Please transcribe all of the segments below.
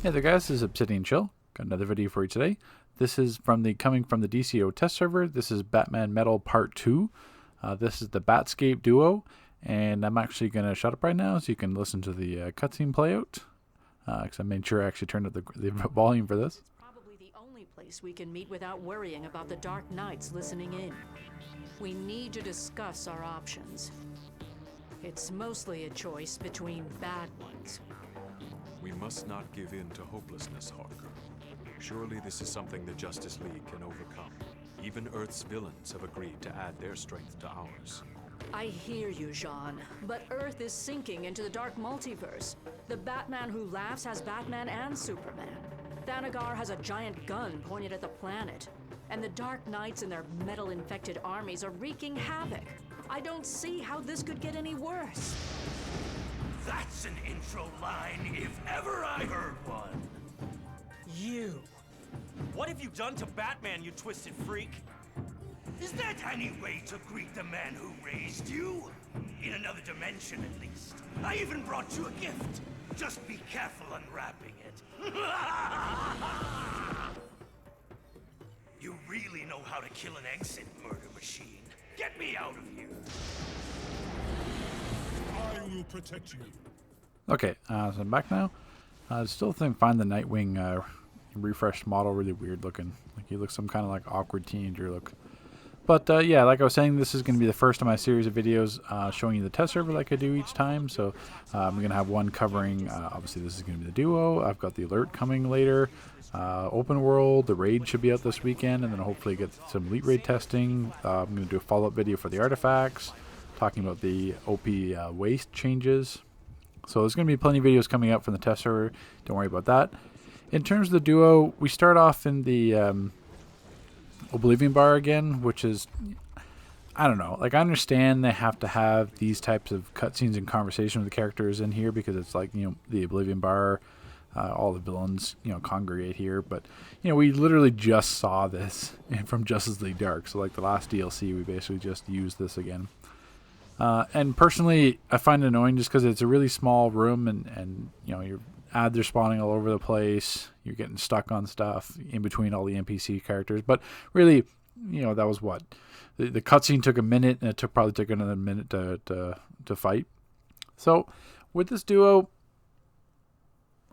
Hey there guys, this is Obsidian Chill. Got another video for you today. This is coming from the DCUO test server. This is Batman Metal Part 2. This is the Batscape duo, and I'm actually going to shut up right now so you can listen to the cutscene play out. Because I made sure I actually turned up the volume for this. It's probably the only place we can meet without worrying about the Dark Knights listening in. We need to discuss our options. It's mostly a choice between bad ones. We must not give in to hopelessness, Harker. Surely this is something the Justice League can overcome. Even Earth's villains have agreed to add their strength to ours. I hear you, Jean, but Earth is sinking into the dark multiverse. The Batman who laughs has Batman and Superman. Thanagar has a giant gun pointed at the planet. And the Dark Knights and their metal-infected armies are wreaking havoc. I don't see how this could get any worse. That's an intro line, if ever I heard one. You. What have you done to Batman, you twisted freak? Is that any way to greet the man who raised you? In another dimension, at least. I even brought you a gift. Just be careful unwrapping it. You really know how to kill an exit, murder machine. Get me out of here. I will protect you. Okay, so I'm back now. I still find the Nightwing refreshed model really weird looking. Like he looks some kind of like awkward teenager look. But yeah, like I was saying, this is going to be the first of my series of videos showing you the test server like I do each time. So I'm going to have one covering, obviously this is going to be the duo. I've got the alert coming later. Open world, the raid should be out this weekend, and then hopefully get some elite raid testing. I'm going to do a follow-up video for the artifacts, talking about the OP waste changes. So there's going to be plenty of videos coming out from the test server. Don't worry about that. In terms of the duo, we start off in the Oblivion Bar again, which is, I don't know. Like, I understand they have to have these types of cutscenes and conversation with the characters in here because it's like, you know, the Oblivion Bar, all the villains, you know, congregate here. But, you know, we literally just saw this from Justice League Dark. So, like, the last DLC, we basically just used this again. And personally, I find it annoying just because it's a really small room and you know, your ads are spawning all over the place. You're getting stuck on stuff in between all the NPC characters. But really, you know, that was what? The cutscene took a minute, and it probably took another minute to fight. So, with this duo,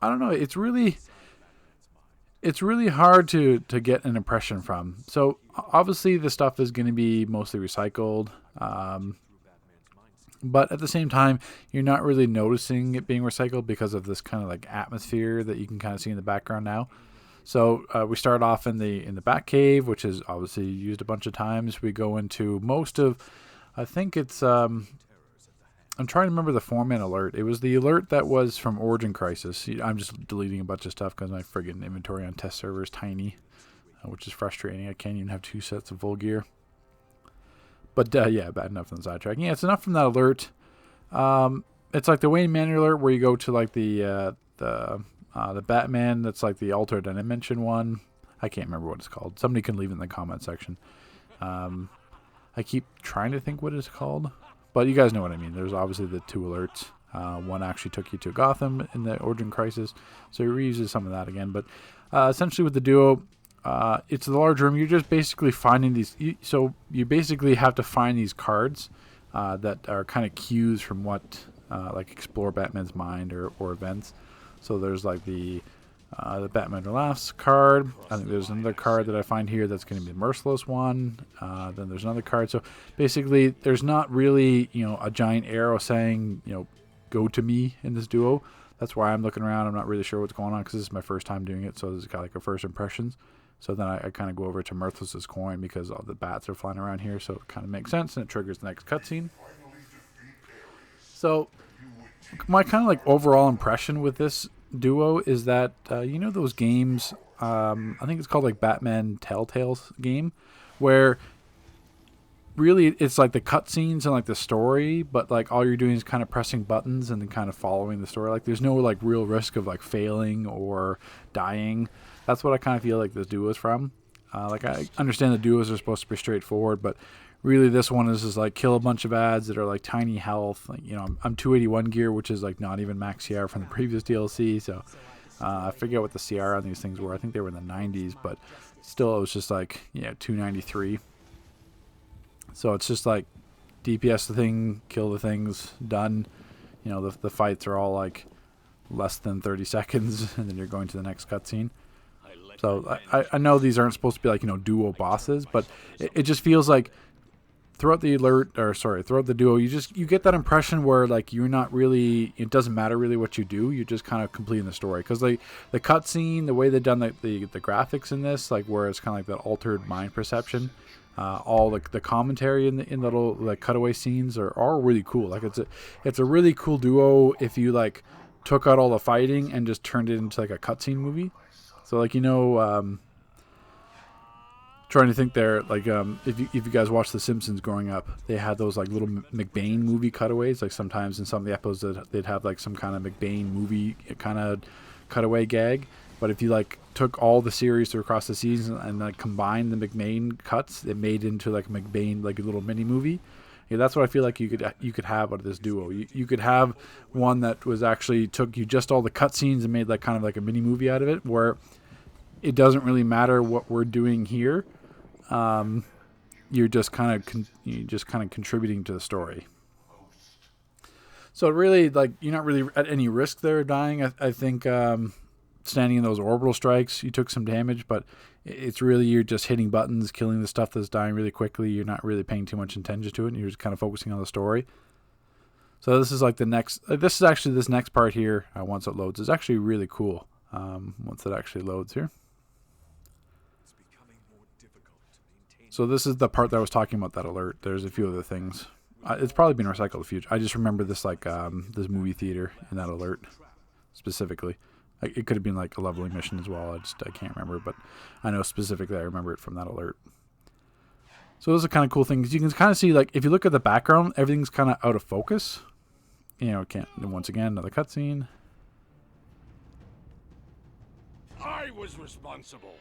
I don't know. It's really hard to get an impression from. So, obviously, the stuff is going to be mostly recycled. But at the same time, you're not really noticing it being recycled because of this kind of like atmosphere that you can kind of see in the background now. So we start off in the Batcave, which is obviously used a bunch of times. We go into most of, I think it's, I'm trying to remember the format alert. It was the alert that was from Origin Crisis. I'm just deleting a bunch of stuff because my friggin' inventory on test server is tiny, which is frustrating. I can't even have 2 sets of full gear. But yeah, bad enough on the sidetrack. Yeah, it's enough from that alert. It's like the Wayne Manor alert where you go to like the Batman that's like the alternate dimension one. I can't remember what it's called. Somebody can leave it in the comment section. I keep trying to think what it's called, but you guys know what I mean. There's obviously the 2 alerts. One actually took you to Gotham in the Origin Crisis, so he reuses some of that again. But essentially with the duo, it's the large room. You're just basically finding these. So you basically have to find these cards that are kind of cues from what, like explore Batman's mind or events. So there's like the Batman Who Laughs card. I think there's another card that I find here that's going to be the Merciless one. Then there's another card. So basically, there's not really, you know, a giant arrow saying, you know, go to me in this duo. That's why I'm looking around. I'm not really sure what's going on because this is my first time doing it. So this is kind of like a first impressions. So then I kind of go over to Mirthless's coin because all the bats are flying around here. So it kind of makes sense, and it triggers the next cutscene. So my kind of like overall impression with this duo is that, you know those games, I think it's called like Batman Telltale's game, where really it's like the cutscenes and like the story, but like all you're doing is kind of pressing buttons and then kind of following the story. Like there's no like real risk of like failing or dying. That's what I kind of feel like this duo is from. Like I understand the duos are supposed to be straightforward, but really this one is just like kill a bunch of ads that are like tiny health. Like, you know, I'm 281 gear, which is like not even max CR from the previous DLC. So I forget what the CR on these things were. I think they were in the 90s, but still, it was just like, 293. So it's just like DPS the thing, kill the things, done. The fights are all like less than 30 seconds, and then you're going to the next cutscene. So I know these aren't supposed to be like, duo bosses, but it just feels like throughout the throughout the duo, you get that impression where like you're not really, it doesn't matter really what you do, you're just kind of completing the story. Because like the cutscene, the way they've done the graphics in this, like where it's kind of like that altered mind perception, all like the commentary in the little like cutaway scenes are all really cool. Like it's a really cool duo if you like took out all the fighting and just turned it into like a cutscene movie. So like trying to think there, like if you guys watched The Simpsons growing up, they had those like little McBain movie cutaways. Like sometimes in some of the episodes they'd have like some kind of McBain movie kind of cutaway gag. But if you like took all the series through across the season and like combined the McBain cuts, it made into like a McBain like a little mini movie. Yeah, that's what I feel like you could have out of this duo. You could have one that was actually took you just all the cutscenes and made like kind of like a mini movie out of it, where it doesn't really matter what we're doing here. You're just kind of contributing to the story. So really, like, you're not really at any risk there of dying. I think standing in those orbital strikes, you took some damage, but it's really you're just hitting buttons, killing the stuff that's dying really quickly. You're not really paying too much attention to it, and you're just kind of focusing on the story. So this is like the next. This next part here. Once it loads, is actually really cool. Once it actually loads here. So this is the part that I was talking about, that alert. There's a few other things. It's probably been recycled in the future. I just remember this like this movie theater and that alert specifically. It could have been like a leveling mission as well. I can't remember, but I know specifically I remember it from that alert. So those are kind of cool things. You can kind of see, like, if you look at the background, everything's kind of out of focus. Once again, another cutscene. I was responsible.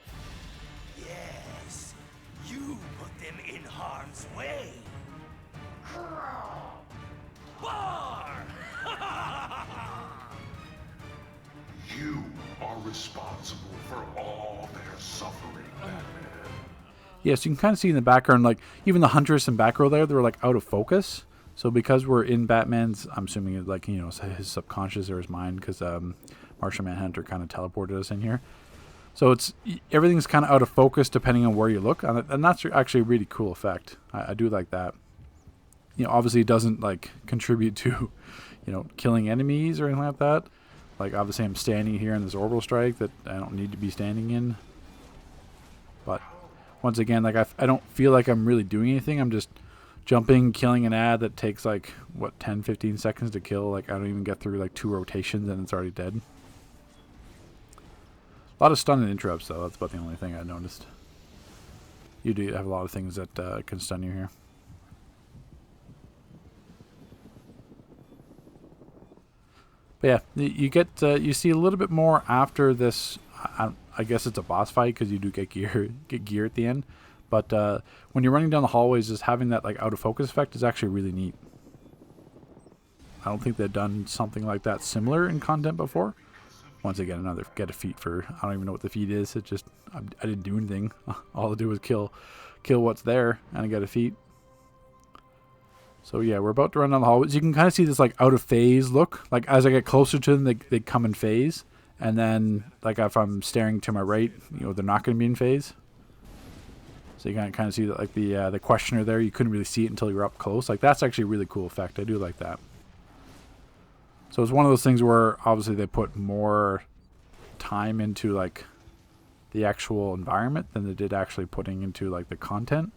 Yes, you put them in harm's way. Bar! You are responsible for all their suffering. Yeah, so you can kind of see in the background, like, even the Huntress and Batgirl there, they were, like, out of focus. So because we're in Batman's, I'm assuming, it, like, his subconscious or his mind, because Martian Manhunter kind of teleported us in here. So everything's kind of out of focus depending on where you look, and that's actually a really cool effect. I do like that. Obviously it doesn't, like, contribute to, killing enemies or anything like that. Like, obviously I'm standing here in this orbital strike that I don't need to be standing in. But once again, like, I don't feel like I'm really doing anything. I'm just jumping, killing an ad that takes, like, 10-15 seconds to kill. Like, I don't even get through, like, 2 rotations and it's already dead. A lot of stun and interrupts, though. That's about the only thing I noticed. You do have a lot of things that can stun you here. But yeah, you see a little bit more after this. I guess it's a boss fight because you do get gear at the end. But when you're running down the hallways, just having that like out of focus effect is actually really neat. I don't think they've done something like that similar in content before. Once again, get a feat for, I don't even know what the feat is. It just, I didn't do anything. All I do is kill what's there, and I get a feat. So yeah, we're about to run down the hallways. You can kind of see this like out of phase look. Like as I get closer to them, they come in phase. And then like if I'm staring to my right, they're not going to be in phase. So you can kind of see that, like the questioner there, you couldn't really see it until you were up close. Like that's actually a really cool effect. I do like that. So it's one of those things where obviously they put more time into like the actual environment than they did actually putting into like the content.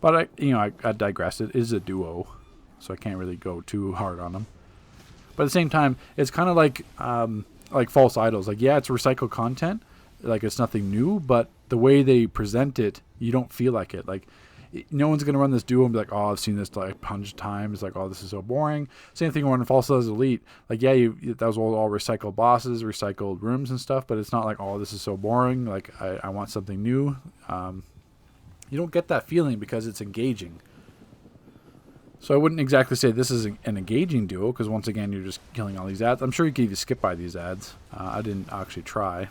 But I digress. It is a duo, so I can't really go too hard on them. But at the same time, it's kind of like False Idols. Like, yeah, it's recycled content. Like, it's nothing new, but the way they present it, you don't feel like it. Like, no one's going to run this duo and be like, oh, I've seen this like 100 times. Like, oh, this is so boring. Same thing when False Idols Elite. Like, yeah, that was all recycled bosses, recycled rooms and stuff, but it's not like, oh, this is so boring. Like, I want something new. You don't get that feeling because it's engaging. So I wouldn't exactly say this is an engaging duo, because once again, you're just killing all these ads. I'm sure you could even skip by these ads. I didn't actually try,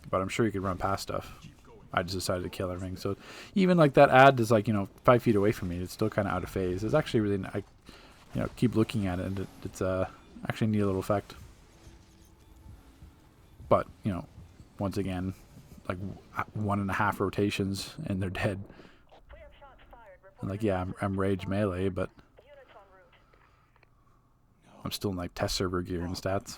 but I'm sure you could run past stuff. I just decided to kill everything. So even like that ad is like, 5 feet away from me. It's still kind of out of phase. It's actually really, keep looking at it, and it's actually a neat little effect. But, once again, like 1.5 rotations and they're dead. And like, yeah, I'm rage melee, but I'm still in like test server gear and stats.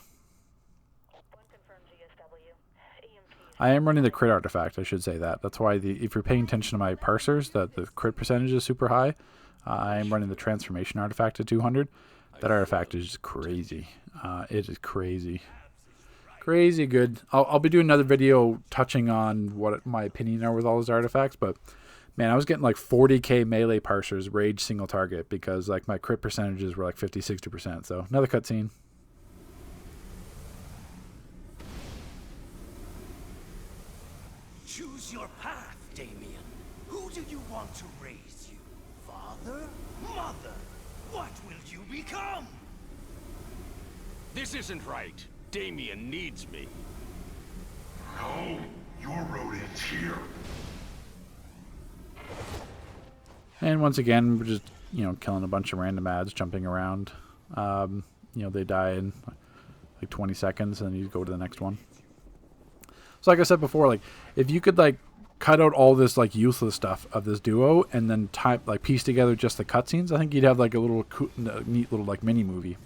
I am running the crit artifact, I should say that. That's why if you're paying attention to my parsers, the crit percentage is super high. I am running the transformation artifact at 200. That artifact is just crazy. It is crazy. Crazy good. I'll be doing another video touching on what my opinion are with all those artifacts, but man, I was getting like 40k melee parsers rage single target because like my crit percentages were like 50-60%. So another cutscene. Choose your path, Damien. Who do you want to raise you? Father? Mother? What will you become? This isn't right. Damien needs me. No, your road ends here. And once again, we're just, killing a bunch of random ads, jumping around. They die in like 20 seconds, and then you go to the next one. So like I said before, like if you could like cut out all this like useless stuff of this duo and then piece together just the cutscenes, I think you'd have like a little neat little like mini movie.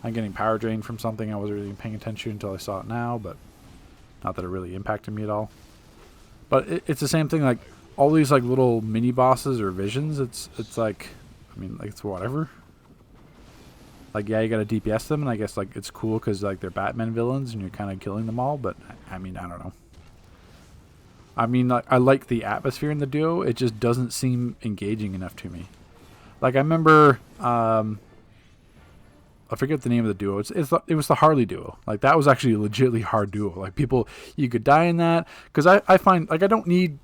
I'm getting power drained from something I wasn't really paying attention until I saw it now, but not that it really impacted me at all. But it's the same thing, like all these like little mini bosses or visions. It's like, I mean, like it's whatever. Like, yeah, you gotta DPS them, and I guess like it's cool because like they're Batman villains and you're kind of killing them all. But I mean, I don't know. I mean, like, I like the atmosphere in the duo. It just doesn't seem engaging enough to me. Like I remember, I forget the name of the duo. It was the Harley duo. Like that was actually a legitimately hard duo. Like people, you could die in that because I find like I don't need.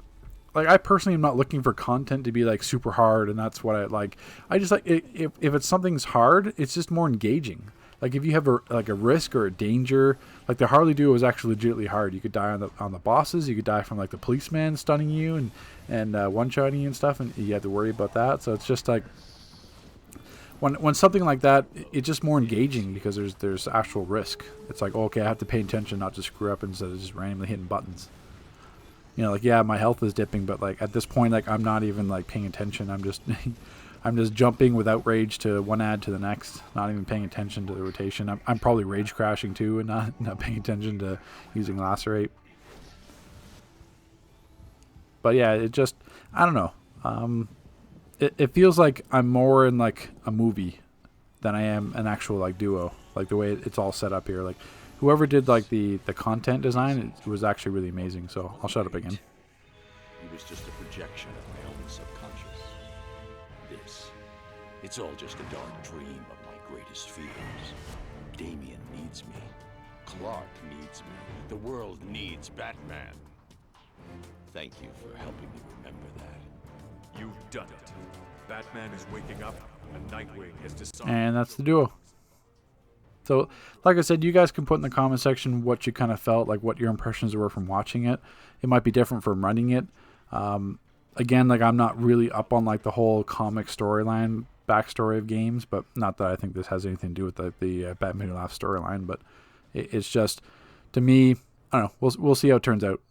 Like I personally am not looking for content to be like super hard, and that's what I like. I just like if it's something's hard, it's just more engaging. Like if you have a risk or a danger, like the Harley duo was actually legitimately hard. You could die on the bosses. You could die from like the policeman stunning you and one-shotting you and stuff, and you have to worry about that. So it's just like when something like that, it's just more engaging because there's actual risk. It's like, okay, I have to pay attention, not just screw up instead of just randomly hitting buttons. Like, yeah, my health is dipping, but like at this point, like I'm not even like paying attention. I'm just I'm just jumping without rage to one ad to the next, not even paying attention to the rotation. I'm probably rage crashing too and not paying attention to using lacerate. But yeah, it just, I don't know. It feels like I'm more in like a movie than I am an actual like duo. Like the way it's all set up here, like. Whoever did like the content design, it was actually really amazing. So I'll shut up again. He was just a projection of my own subconscious. It's all just a dark dream of my greatest fears. Damien needs me. Clark needs me. The world needs Batman. Thank you for helping me remember that. You've done it. Batman is waking up, and Nightwing has decided. And that's the duo. So, like I said, you guys can put in the comment section what you kind of felt, like what your impressions were from watching it. It might be different from running it. Again, like I'm not really up on like the whole comic storyline backstory of games, but not that I think this has anything to do with the Batman Who Laughs storyline. But it's just, to me, I don't know. We'll see how it turns out.